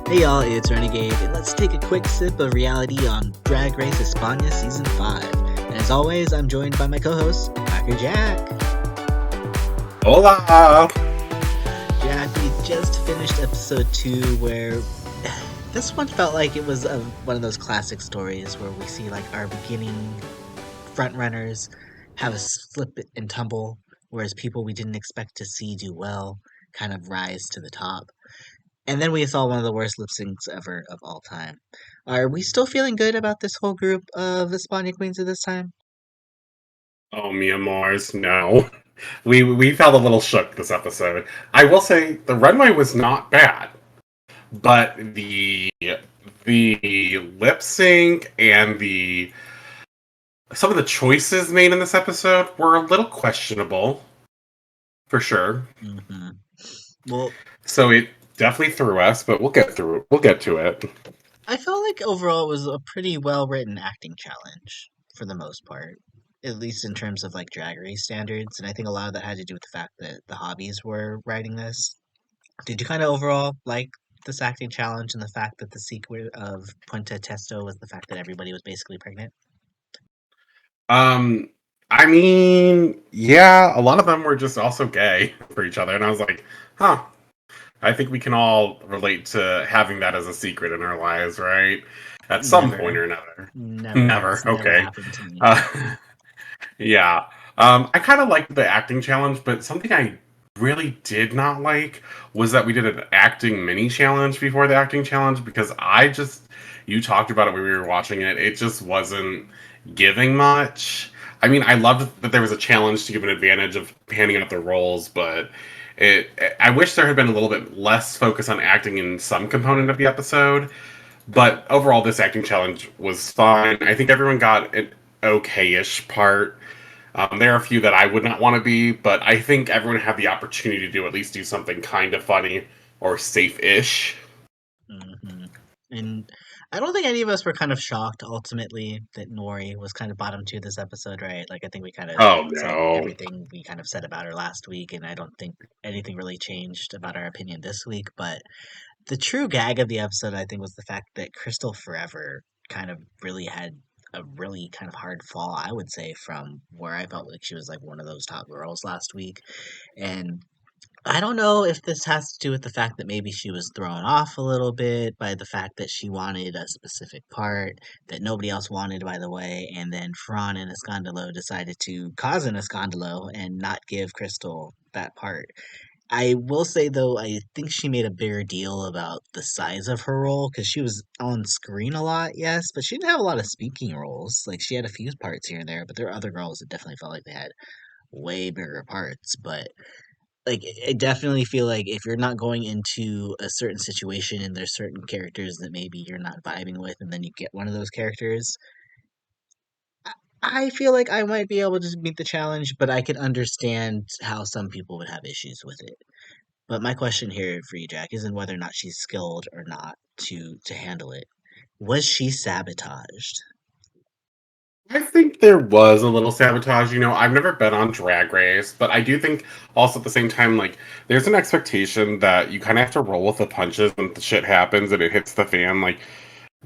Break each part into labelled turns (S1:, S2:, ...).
S1: Hey y'all, it's Renegayde, and let's take a quick sip of reality on Drag Race España Season 5. And as always, I'm joined by my co-host, QuackrrJack.
S2: Hola!
S1: Jack, we just finished episode 2 where this one felt like it was one of those classic stories where we see like our beginning frontrunners have a slip and tumble, whereas people we didn't expect to see do well kind of rise to the top. And then we saw one of the worst lip syncs ever of all time. Are we still feeling good about this whole group of Espana queens at this time?
S2: Oh, mi amors, no. We felt a little shook this episode. I will say the runway was not bad, but the lip sync and the some of the choices made in this episode were a little questionable, for sure.
S1: hmm Well,
S2: So it definitely threw us, but we'll get through it. We'll get to it.
S1: I felt like overall it was a pretty well written acting challenge for the most part, at least in terms of like drag race standards. And I think a lot of that had to do with the fact that the hobbies were writing this. Did you kind of overall like this acting challenge and the fact that the secret of Puente Testo was the fact that everybody was basically pregnant?
S2: Um, I mean, yeah, a lot of them were just also gay for each other, and I was like, huh. I think we can all relate to having that as a secret in our lives, right? At some point
S1: Never.
S2: or another.
S1: Never.
S2: Never.
S1: It's never
S2: Okay.
S1: happened to me.
S2: Uh, yeah. I kind of liked the acting challenge, but something I really did not like was that we did an acting mini challenge before the acting challenge because you talked about it when we were watching it. It just wasn't giving much. I mean, I loved that there was a challenge to give an advantage of handing out the roles, but it I wish there had been a little bit less focus on acting in some component of the episode. But overall, this acting challenge was fine. I think everyone got an okay-ish part. There are a few that I would not want to be, but I think everyone had the opportunity to at least do something kind of funny or safe-ish.
S1: hmm And I don't think any of us were kind of shocked ultimately that Nori was kind of bottom two this episode, right? Like, I think we kind of
S2: Oh
S1: said
S2: no.
S1: everything we kind of said about her last week, and I don't think anything really changed about our opinion this week. But the true gag of the episode, I think, was the fact that Krystal Forever kind of really had a really kind of hard fall, I would say, from where I felt like she was like one of those top girls last week. And I don't know if this has to do with the fact that maybe she was thrown off a little bit by the fact that she wanted a specific part that nobody else wanted, by the way, and then Fran and Escandalo decided to cause an Escandalo and not give Krystal that part. I will say though, I think she made a bigger deal about the size of her role because she was on screen a lot, yes, but she didn't have a lot of speaking roles. Like she had a few parts here and there, but there were other girls that definitely felt like they had way bigger parts. But like I definitely feel like if you're not going into a certain situation and there's certain characters that maybe you're not vibing with and then you get one of those characters, I feel like I might be able to meet the challenge, but I can understand how some people would have issues with it. But my question here for you, Jack, isn't whether or not she's skilled or not to handle it. Was she sabotaged?
S2: I think there was a little sabotage. I've never been on Drag Race, but I do think also at the same time, like, there's an expectation that you kind of have to roll with the punches when the shit happens and it hits the fan. Like,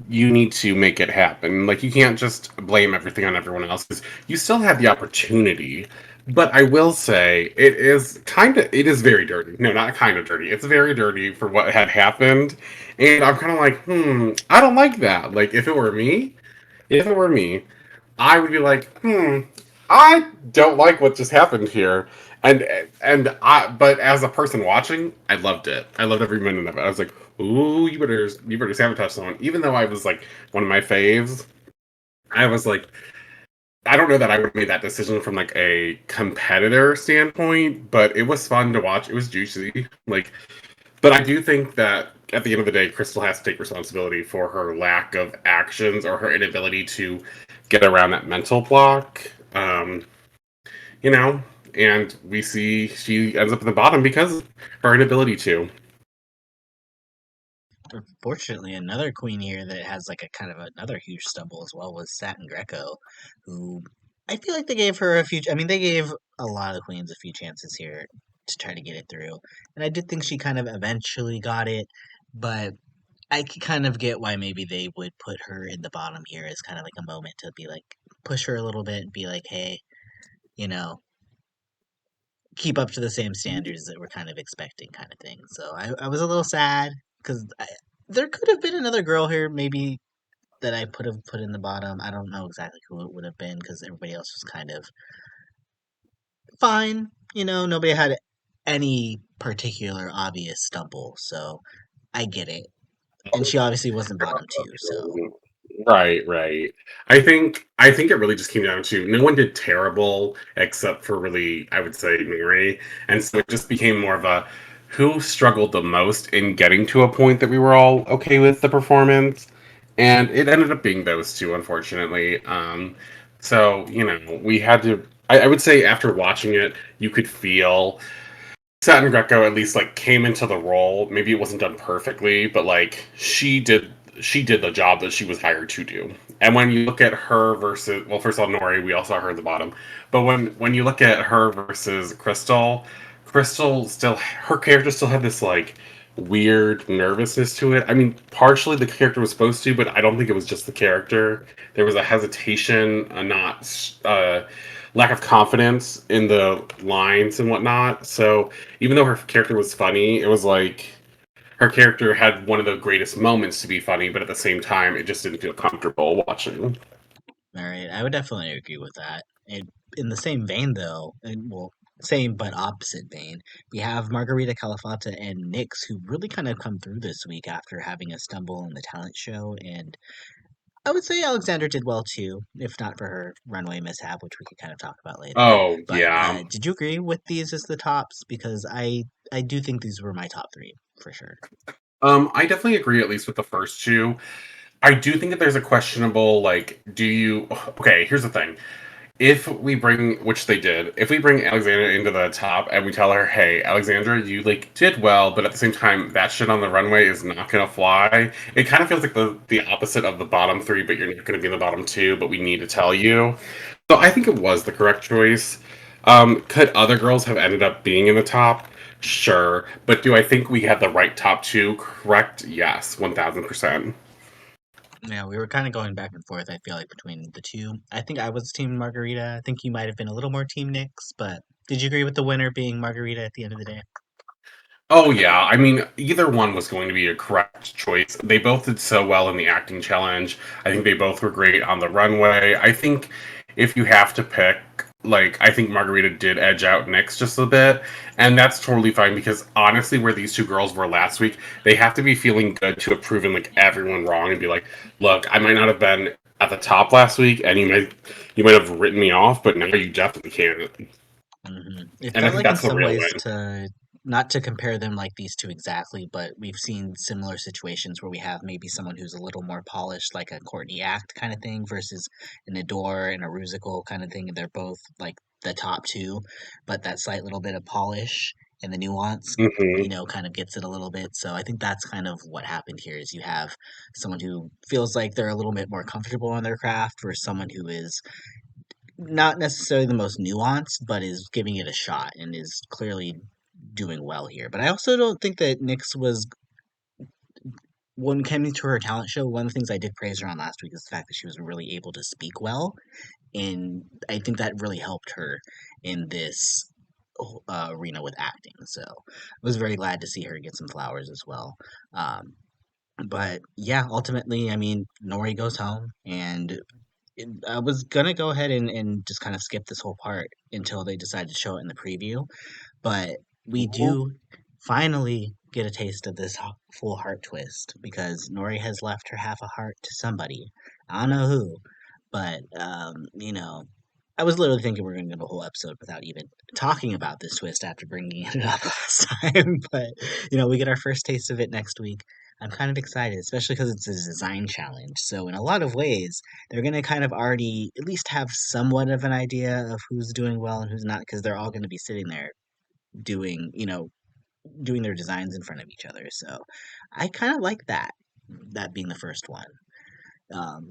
S2: you need to make it happen. Like, you can't just blame everything on everyone else because you still have the opportunity. But I will say, it is very dirty. No, not kind of dirty. It's very dirty for what had happened. And I'm kind of like, I don't like that. Like, if it were me, I would be like, I don't like what just happened here. But as a person watching, I loved it. I loved every minute of it. I was like, ooh, you better sabotage someone. Even though I was like one of my faves, I was like, I don't know that I would have made that decision from like a competitor standpoint, but it was fun to watch. It was juicy. But I do think that at the end of the day, Krystal has to take responsibility for her lack of actions or her inability to get around that mental block. You know, and we see she ends up at the bottom because of her inability to.
S1: Unfortunately, another queen here that has like a kind of another huge stumble as well was Satin Greco, who I feel like they gave her a few. I mean, they gave a lot of queens a few chances here to try to get it through, and I did think she kind of eventually got it, but I can kind of get why maybe they would put her in the bottom here as kind of like a moment to be like push her a little bit and be like, hey, you know, keep up to the same standards that we're kind of expecting, kind of thing. So I was a little sad because there could have been another girl here, maybe that I could have put in the bottom. I don't know exactly who it would have been because everybody else was kind of fine. Nobody had any particular obvious stumble, so I get it. And she obviously wasn't bottom two, so
S2: Right, right. I think it really just came down to no one did terrible except for really, I would say, Nori. And so it just became more of a who struggled the most in getting to a point that we were all okay with the performance. And it ended up being those two, unfortunately. So, we had to I would say after watching it, you could feel Satin Greco at least like came into the role. Maybe it wasn't done perfectly, but like she did the job that she was hired to do. And when you look at her versus, well, first of all, Nori, we all saw her at the bottom. But when you look at her versus Krystal, Krystal still her character still had this like weird nervousness to it. I mean, partially the character was supposed to, but I don't think it was just the character. There was a hesitation, a not lack of confidence in the lines and whatnot. So even though her character was funny, it was like her character had one of the greatest moments to be funny, but at the same time, it just didn't feel comfortable watching.
S1: all right, I would definitely agree with that. In the same vein, though, well, same but opposite vein, we have Margarita, Kalifata, and Nyx, who really kind of come through this week after having a stumble in the talent show. And I would say Alexandra did well too, if not for her runway mishap, which we could kind of talk about later.
S2: Oh
S1: But
S2: yeah.
S1: did you agree with these as the tops? Because I do think these were my top three for sure.
S2: I definitely agree at least with the first two. I do think that there's a questionable like, do you? Okay, here's the thing. If we bring, which they did, if we bring Alexandra into the top and we tell her, hey, Alexandra, you like did well, but at the same time, that shit on the runway is not gonna fly. It kind of feels like the opposite of the bottom three, but you're not gonna be in the bottom two, but we need to tell you. So I think it was the correct choice. Could other girls have ended up being in the top? Sure, but do I think we had the right top two? Correct? Yes, 1000%.
S1: Yeah, we were kind of going back and forth, I feel like, between the two. I think I was team Margarita. I think you might have been a little more team Nyx, but did you agree with the winner being Margarita at the end of the day?
S2: Oh yeah, I mean either one was going to be a correct choice. They both did so well in the acting challenge. I think they both were great on the runway. I think if you have to pick, like I think Margarita did edge out Nyx just a bit, and that's totally fine because honestly, where these two girls were last week, they have to be feeling good to have proven like everyone wrong and be like, look, I might not have been at the top last week, and you might have written me off, but now you definitely can.
S1: It
S2: And I
S1: felt
S2: think
S1: like in
S2: that's the
S1: some
S2: real
S1: ways
S2: win.
S1: to not to compare them like these two exactly, but we've seen similar situations where we have maybe someone who's a little more polished, like a Courtney Act kind of thing, versus an Adore and a Rusical kind of thing. And they're both like the top two, but that slight little bit of polish and the nuance,
S2: Hmm.
S1: kind of gets it a little bit. So I think that's kind of what happened here is you have someone who feels like they're a little bit more comfortable in their craft versus someone who is not necessarily the most nuanced, but is giving it a shot and is clearly doing well here. But I also don't think that Nyx was when coming to her talent show. One of the things I did praise her on last week is the fact that she was really able to speak well, and I think that really helped her in this arena with acting. So I was very glad to see her get some flowers as well. Um, but yeah, ultimately, I mean, Nori goes home, and I was gonna go ahead and just kind of skip this whole part until they decided to show it in the preview, but we do finally get a taste of this full heart twist because Nori has left her half a heart to somebody. I don't know who, but I was literally thinking we are gonna go the whole episode without even talking about this twist after bringing it up last time. But we get our first taste of it next week. I'm kind of excited, especially because it's a design challenge. So in a lot of ways, they're gonna kind of already at least have somewhat of an idea of who's doing well and who's not, because they're all gonna be sitting there doing, doing their designs in front of each other. So I kind of like that being the first one.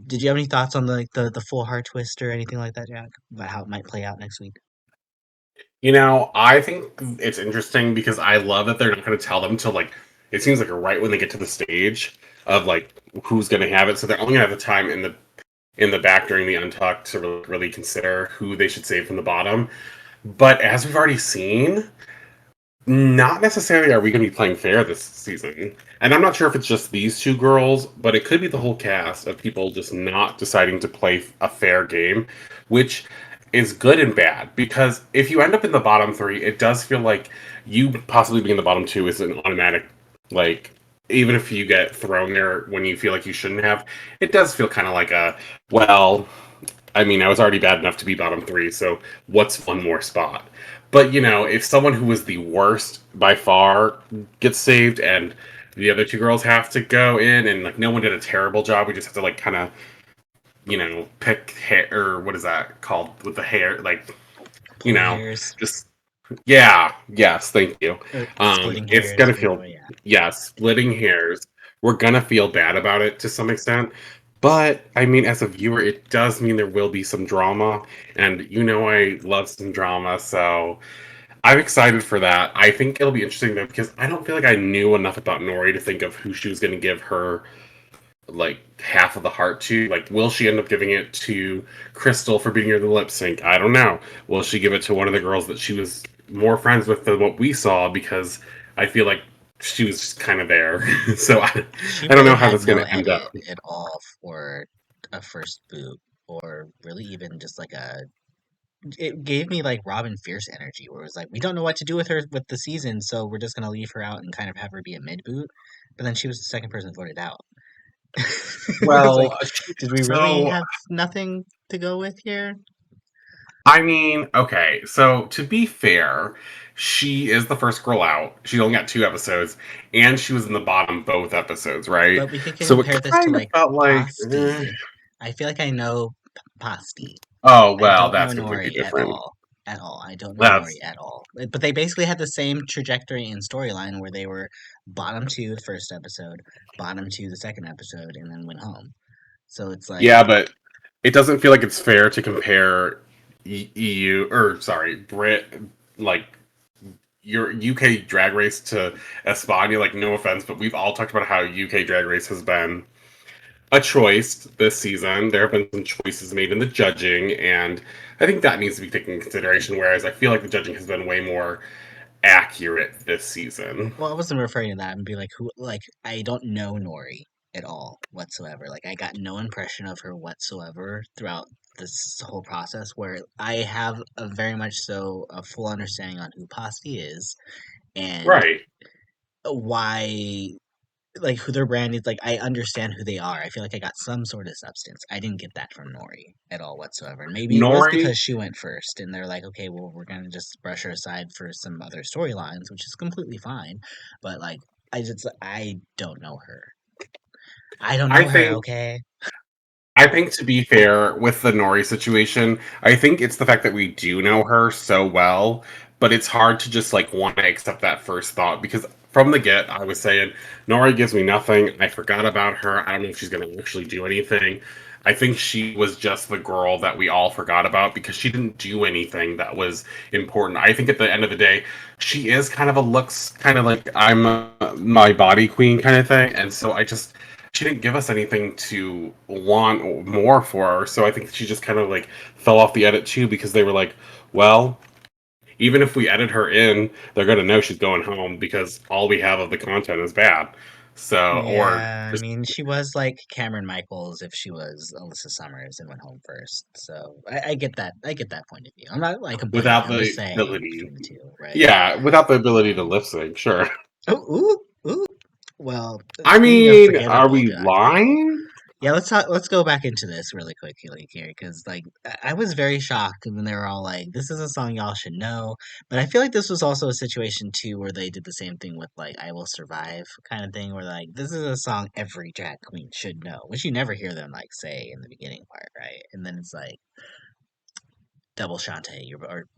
S1: Did you have any thoughts on the full heart twist or anything like that, Jack? About how it might play out next week?
S2: I think it's interesting because I love that they're not going to tell them till like it seems like right when they get to the stage of like who's going to have it. So they're only going to have the time in the back during the untucked to really consider who they should save from the bottom. But as we've already seen, not necessarily are we going to be playing fair this season. And I'm not sure if it's just these two girls, but it could be the whole cast of people just not deciding to play a fair game, which is good and bad. Because if you end up in the bottom three, it does feel like you possibly being in the bottom two is an automatic, like, even if you get thrown there when you feel like you shouldn't have, it does feel kind of like a, well, I mean, I was already bad enough to be bottom three, so what's one more spot? But you know, if someone who was the worst by far gets saved, and the other two girls have to go in, and like no one did a terrible job, we just have to like kind of pick hair or what is that called with the hair, like you
S1: Pulling
S2: know,
S1: hairs
S2: just yeah, yes, thank you.
S1: or splitting
S2: It's
S1: hairs,
S2: gonna
S1: but either
S2: feel,
S1: way, yeah.
S2: yeah, splitting hairs. We're gonna feel bad about it to some extent, but I mean, as a viewer, it does mean there will be some drama, and I love some drama, so I'm excited for that. I think it'll be interesting though because I don't feel like I knew enough about Nori to think of who she was gonna give her like half of the heart to. Like, will she end up giving it to Krystal for being her the lip sync? I don't know. Will she give it to one of the girls that she was more friends with than what we saw? Because I feel like she was just kind of there. So
S1: She
S2: I don't
S1: really
S2: know how
S1: had
S2: that's going
S1: no
S2: to end up.
S1: headed at all for a first boot, or really even just like a. It gave me like Robin Fierce energy, where it was like, we don't know what to do with her with the season, so we're just gonna leave her out and kind of have her be a mid boot. But then she was the second person voted out. It's like,
S2: Well,
S1: did we really
S2: so
S1: have nothing to go with here?
S2: I mean, okay, so to be fair, she is the first girl out. She only got 2 episodes, and she was in the bottom both episodes, right?
S1: But we could
S2: So it
S1: compare this to
S2: kind of
S1: like
S2: felt like,
S1: Pasti. I feel like I know Pasti.
S2: oh
S1: I
S2: well,
S1: don't know
S2: that's completely
S1: Nori at
S2: different.
S1: all. At all. I don't know Nori
S2: That's
S1: at all. But they basically had the same trajectory and storyline where they were bottom two the first episode, bottom two the second episode, and then went home. So it's like,
S2: yeah, but it doesn't feel like it's fair to compare EU or sorry, Brit like your UK Drag Race to España. Like, no offense, but we've all talked about how UK Drag Race has been a choice this season. There have been some choices made in the judging, and I think that needs to be taken into consideration. Whereas I feel like the judging has been way more accurate this season.
S1: well, I wasn't referring to that and be like, who, like, I don't know Nori at all whatsoever. Like, I got no impression of her whatsoever throughout this whole process, where I have a very much so a full understanding on who Pasti is and
S2: Right.
S1: why, like, who their brand is. Like, I understand who they are. I feel like I got some sort of substance. I didn't get that from Nori at all whatsoever. And maybe it was
S2: Nori,
S1: because she went first and they're like, okay, well, we're gonna just brush her aside for some other storylines, which is completely fine. But like, I don't know her. I don't
S2: I
S1: know her,
S2: think
S1: okay?
S2: I think to be fair with the Nori situation, I think it's the fact that we do know her so well, but it's hard to just like want to accept that first thought because from the get, I was saying Nori gives me nothing. I forgot about her. I don't know if she's going to actually do anything. I think she was just the girl that we all forgot about because she didn't do anything that was important. I think at the end of the day, she is kind of a looks kind of like I'm my body queen kind of thing, and so I just she didn't give us anything to want more for her. So I think she just kind of like fell off the edit too because they were like, well, even if we edit her in, they're gonna know she's going home because all we have of the content is bad. So or
S1: Yeah, I
S2: just
S1: mean, she was like Cameron Michaels if she was Alyssa Summers and went home first. So I get that. I get that point of view. I'm not like complaining.
S2: without
S1: I'm just
S2: the
S1: saying
S2: ability,
S1: between the two, right?
S2: yeah, without the ability to lip sync, sure.
S1: Oh, ooh, ooh. Well,
S2: I
S1: speaking of
S2: mean, are
S1: forgettable,
S2: we
S1: though,
S2: lying?
S1: yeah, let's talk. Let's go back into this really quickly here, because like I was very shocked when they were all like, "This is a song y'all should know," but I feel like this was also a situation too where they did the same thing with like "I Will Survive" kind of thing, where like this is a song every drag queen should know, which you never hear them like say in the beginning part, right? And then it's like double shante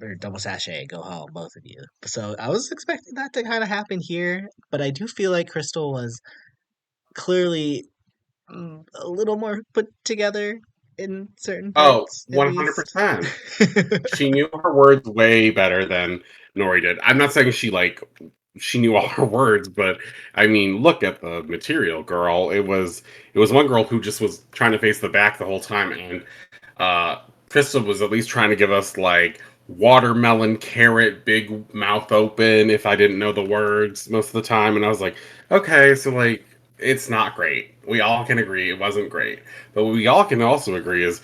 S1: or double sashay, go home, both of you. So I was expecting that to kind of happen here, but I do feel like Krystal was clearly a little more put together in certain
S2: Oh,
S1: parts, at least.
S2: 100%. She knew her words way better than Nori did. I'm not saying she like she knew all her words, but I mean, look at the material, girl. It was one girl who just was trying to face the back the whole time, and uh, Krystal was at least trying to give us like watermelon, carrot, big mouth open. If I didn't know the words most of the time, and I was like, okay, so like it's not great. We all can agree it wasn't great, but what we all can also agree is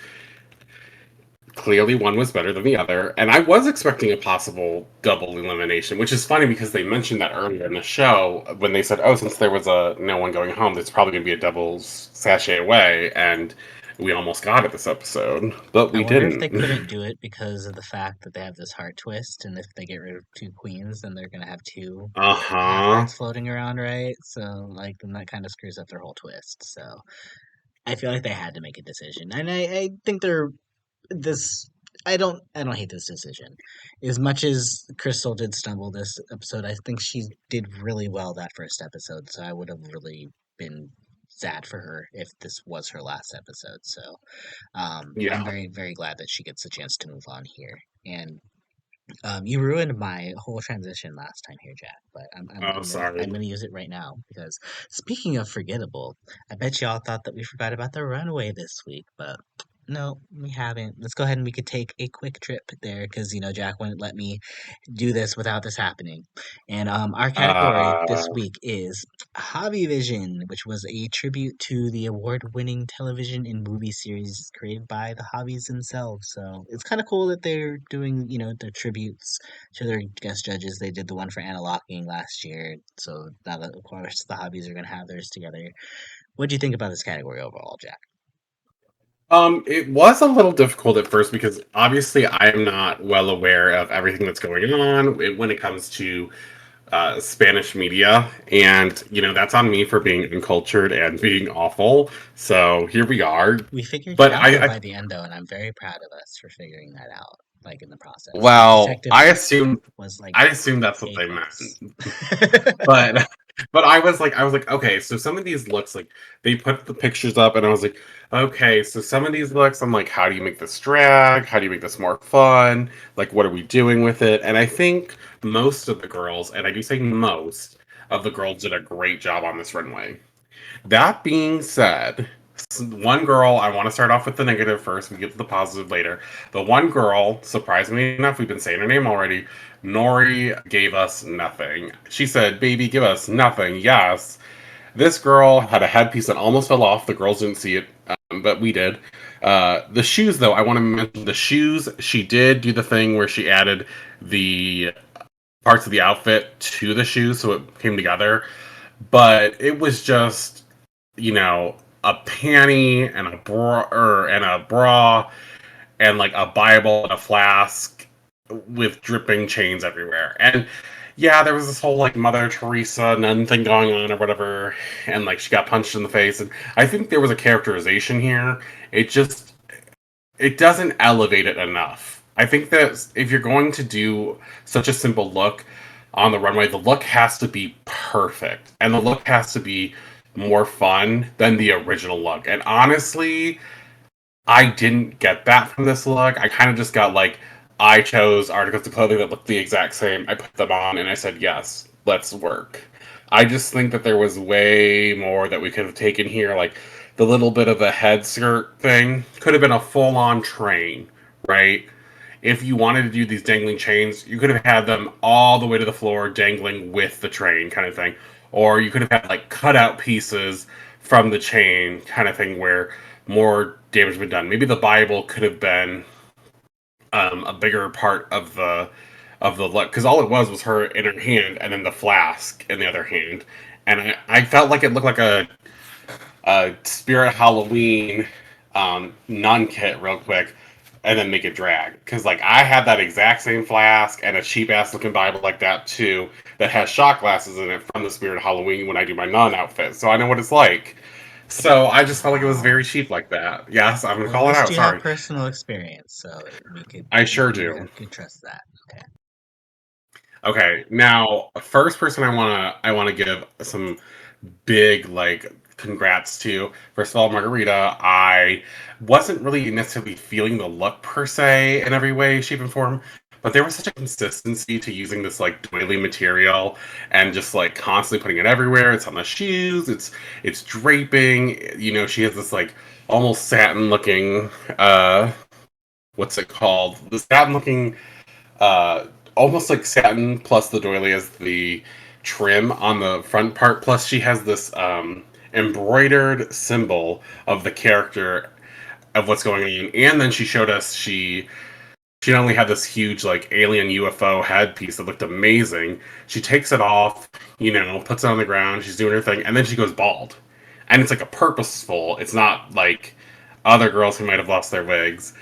S2: clearly one was better than the other, and I was expecting a possible double elimination, which is funny because they mentioned that earlier in the show when they said, "Oh, since there was a no one going home, there's probably going to be a double sashay away," and we almost got it this episode, but
S1: I
S2: we
S1: wonder if
S2: didn't.
S1: they couldn't do it because of the fact that they have this heart twist, and if they get rid of two queens, then they're gonna have two
S2: Uh
S1: half
S2: huh.
S1: hearts floating around, right? So, like, then that kind of screws up their whole twist. So, I feel like they had to make a decision, and I think they're this. I don't hate this decision. As much as Krystal did stumble this episode, I think she did really well that first episode. So I would have really been sad for her if this was her last episode. So I'm
S2: Yeah.
S1: very, very glad that she gets a chance to move on here. And you ruined my whole transition last time here, Jack. But
S2: Oh,
S1: I'm
S2: sorry.
S1: gonna use it right now because speaking of forgettable, I bet y'all thought that we forgot about the runway this week, but no, we haven't. Let's go ahead and we could take a quick trip there because Jack wouldn't let me do this without this happening. And our category this
S2: Uh,
S1: week is Javivision, which was a tribute to the award-winning television and movie series created by the Javis themselves. So it's kind of cool that they're doing, their tributes to their guest judges. They did the one for Anna Locking last year, so now that of course the Javis are gonna have theirs together. What do you think about this category overall, Jack?
S2: it was a little difficult at first because obviously I'm not well aware of everything that's going on when it comes to Spanish media, and that's on me for being uncultured and being awful. So here we are.
S1: We figured it
S2: But
S1: out though
S2: I
S1: by the end though, and I'm very proud of us for figuring that out, like in the process. The
S2: well,
S1: detective was like
S2: I assumed that's what
S1: A
S2: they
S1: plus.
S2: meant. But but I was like, okay, so some of these looks like they put the pictures up and I was like, okay, so some of these looks I'm like, how do you make this drag? How do you make this more fun? Like what are we doing with it? And I think most of the girls, and I do say most of the girls did a great job on this runway. That being said, one girl, I want to start off with the negative first. We get to the positive later. The one girl, surprisingly enough, we've been saying her name already. Nori gave us nothing. She said, "Baby, give us nothing." Yes. This girl had a headpiece that almost fell off. The girls didn't see it, but we did. The shoes, though, I want to mention the shoes. She did do the thing where she added the parts of the outfit to the shoes so it came together. But it was just you know, a panty and a bra and like a Bible and a flask with dripping chains everywhere. And yeah, there was this whole like Mother Teresa nun thing going on or whatever, and like she got punched in the face. And I think there was a characterization here. It doesn't elevate it enough. I think that if you're going to do such a simple look on the runway, the look has to be perfect, and the look has to be more fun than the original look. And honestly, I didn't get that from this look. I kind of just got like, I chose articles of clothing that looked the exact same. I put them on and I said, yes, let's work. I just think that there was way more that we could have taken here. Like the little bit of a head skirt thing could have been a full on train, right? If you wanted to do these dangling chains, you could have had them all the way to the floor dangling with the train kind of thing. Or you could have had like cutout pieces from the chain kind of thing where more damage been done. Maybe the Bible could have been a bigger part of the look because all it was her in her hand and then the flask in the other hand, and I felt like it looked like a Spirit Halloween nun kit real quick. And then make it drag because like I had that exact same flask and a cheap ass looking Bible like that too that has shot glasses in it from the Spirit Halloween when I do my nun outfit, so I know what it's like. So I just felt like it was
S1: Wow.
S2: very cheap like that. Yes, I'm gonna
S1: Well, at
S2: call it
S1: least
S2: out.
S1: you have
S2: Sorry,
S1: personal experience, so
S2: I sure do.
S1: we could trust that. Okay.
S2: Okay, now first person I wanna give some big like congrats to. First of all, Margarita. I wasn't really necessarily feeling the look per se in every way, shape, and form, but there was such a consistency to using this like doily material and just like constantly putting it everywhere. It's on the shoes, it's draping. You know, she has this like almost satin looking what's it called? The satin looking uh, almost like satin plus the doily as the trim on the front part. Plus, she has this embroidered symbol of the character of what's going on. And then she showed us she not only had this huge like alien UFO headpiece that looked amazing. She takes it off, you know, puts it on the ground. She's doing her thing, and then she goes bald, and it's like a purposeful. It's not like other girls who might have lost their wigs.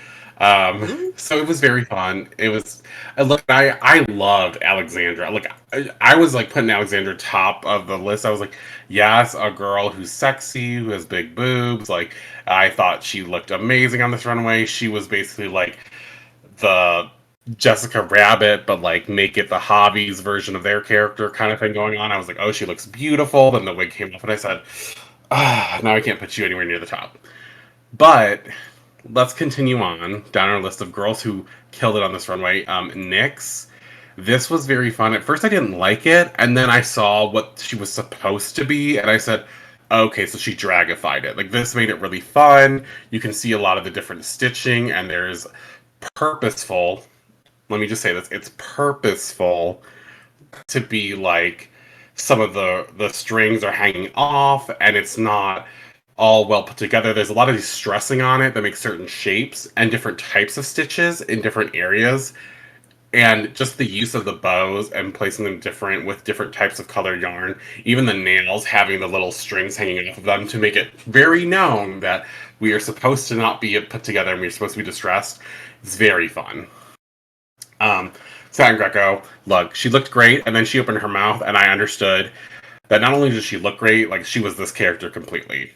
S1: Ooh.
S2: So it was very fun. It was look. I loved Alexandra. Like I was like putting Alexandra top of the list. I was like, yes, a girl who's sexy, who has big boobs. Like I thought she looked amazing on this runway. She was basically like the Jessica Rabbit, but like make it the hobbies version of their character kind of thing going on. I was like, oh, she looks beautiful. Then the wig came off, and I said, ah, now I can't put you anywhere near the top. But let's continue on down our list of girls who killed it on this runway. Nyx. This was very fun. At first, I didn't like it, and then I saw what she was supposed to be, and I said, okay, so she dragified it. Like, this made it really fun. You can see a lot of the different stitching, and there's purposeful. Let me just say this: it's purposeful to be like some of the strings are hanging off, and it's not all well put together. There's a lot of stressing on it that makes certain shapes and different types of stitches in different areas. And just the use of the bows and placing them different with different types of colored yarn, even the nails having the little strings hanging off of them to make it very known that we are supposed to not be put together and we're supposed to be distressed. It's very fun. Um, Satin Greco, look, she looked great, and then she opened her mouth, and I understood that not only did she look great, like she was this character completely.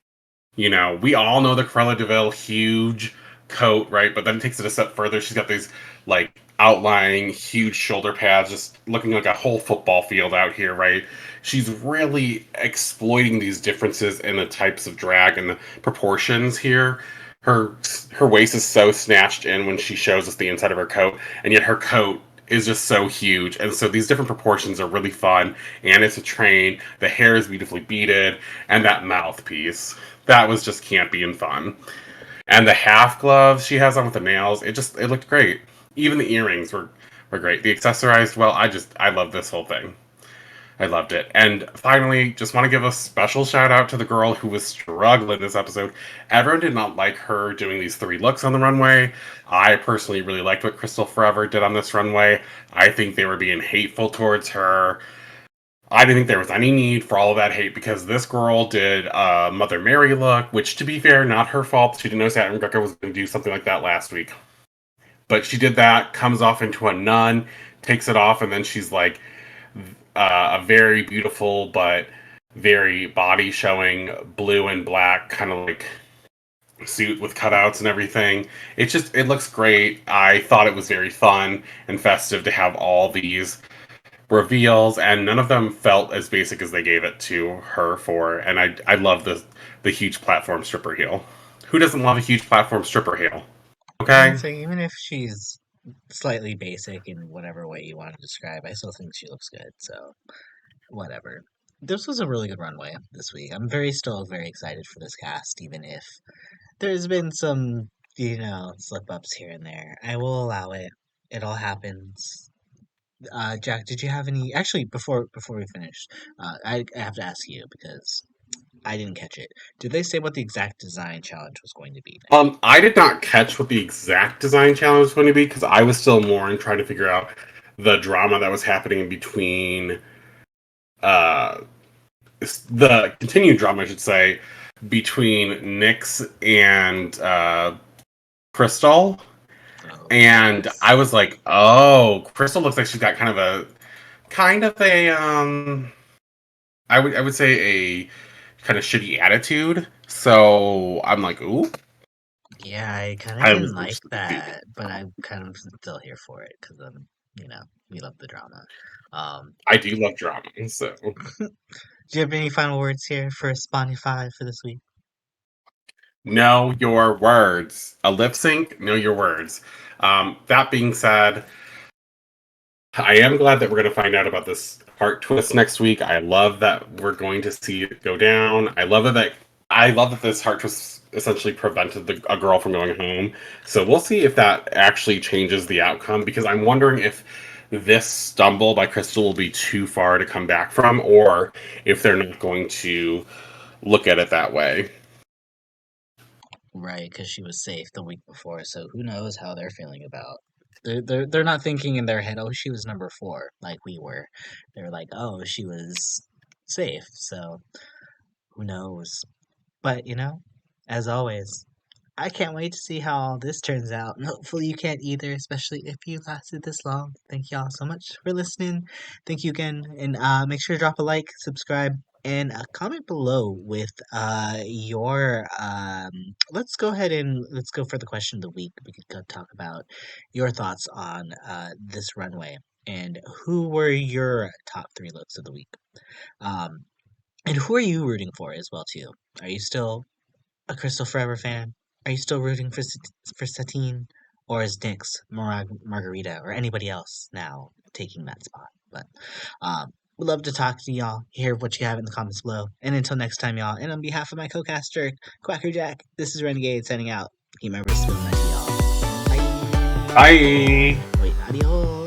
S2: You know, we all know the Cruella de Vil huge coat, right? But then it takes it a step further. She's got these like outlying huge shoulder pads, just looking like a whole football field out here, right? She's really exploiting these differences in the types of drag and the proportions here. Her her waist is so snatched in when she shows us the inside of her coat, and yet her coat is just so huge. And so these different proportions are really fun. And it's a train. The hair is beautifully beaded, and that mouthpiece that was just campy and fun. And the half gloves she has on with the nails, it looked great. Even the earrings were great. The accessorized, well, I love this whole thing. I loved it. And finally, just want to give a special shout out to the girl who was struggling this episode. Everyone did not like her doing these three looks on the runway. I personally really liked what Krystal Forever did on this runway. I think they were being hateful towards her. I didn't think there was any need for all of that hate because this girl did a Mother Mary look, which, to be fair, not her fault. She didn't know Satin Greco was going to do something like that last week. But she did that, comes off into a nun, takes it off, and then she's like a very beautiful but very body showing blue and black kind of like suit with cutouts and everything. It looks great. I thought it was very fun and festive to have all these reveals, and none of them felt as basic as they gave it to her for. And I love the huge platform stripper heel. Who doesn't love a huge platform stripper heel?
S1: I was gonna
S2: Okay.
S1: say, even if she's slightly basic in whatever way you want to describe, I still think she looks good. So whatever. This was a really good runway this week. I'm still very excited for this cast, even if there's been some, slip ups here and there. I will allow it. It all happens. Jack, did you have any? Actually, before we finish, I have to ask you because I didn't catch it. Did they say what the exact design challenge was going to be next week?
S2: I did not catch what the exact design challenge was going to be because I was still more in trying to figure out the drama that was happening between uh the continued drama, I should say, between Nyx and Krystal.
S1: Oh,
S2: And I
S1: yes.
S2: was like, oh, Krystal looks like she's got kind of a I would say a kind of shitty attitude. So I'm like, ooh,
S1: Yeah, I kind of
S2: I was
S1: didn't like
S2: interested to see.
S1: that, but I'm kind of still here for it because we love the drama. Um,
S2: I do love drama, so
S1: do you have any final words here for Spotify for this week?
S2: know your words. A lip sync, know your words. That being said, I am glad that we're going to find out about this heart twist next week. I love that we're going to see it go down. I love that this heart twist essentially prevented a girl from going home. So we'll see if that actually changes the outcome, because I'm wondering if this stumble by Krystal will be too far to come back from, or if they're not going to look at it that way.
S1: Right, because she was safe the week before, so who knows how they're feeling about. They're not thinking in their head, oh, she was number four, like we were. They're like, oh, she was safe, so who knows. But as always, I can't wait to see how all this turns out. And hopefully you can't either, especially if you lasted this long. Thank y'all so much for listening. Thank you again. And make sure to drop a like, subscribe, and comment below with your let's go ahead and let's go for the question of the week. We could go talk about your thoughts on this runway and who were your top three looks of the week. Um and who are you rooting for as well too? Are you still a Krystal Forever fan? Are you still rooting for for Satin, or is Nyx, Margarita, or anybody else now taking that spot? But we'd love to talk to y'all, hear what you have in the comments below. And until next time, y'all, and on behalf of my co-caster, QuackrrJack, this is Renegayde signing out. Keep my wrist feeling nice, y'all. Bye.
S2: Bye.
S1: Wait, adios.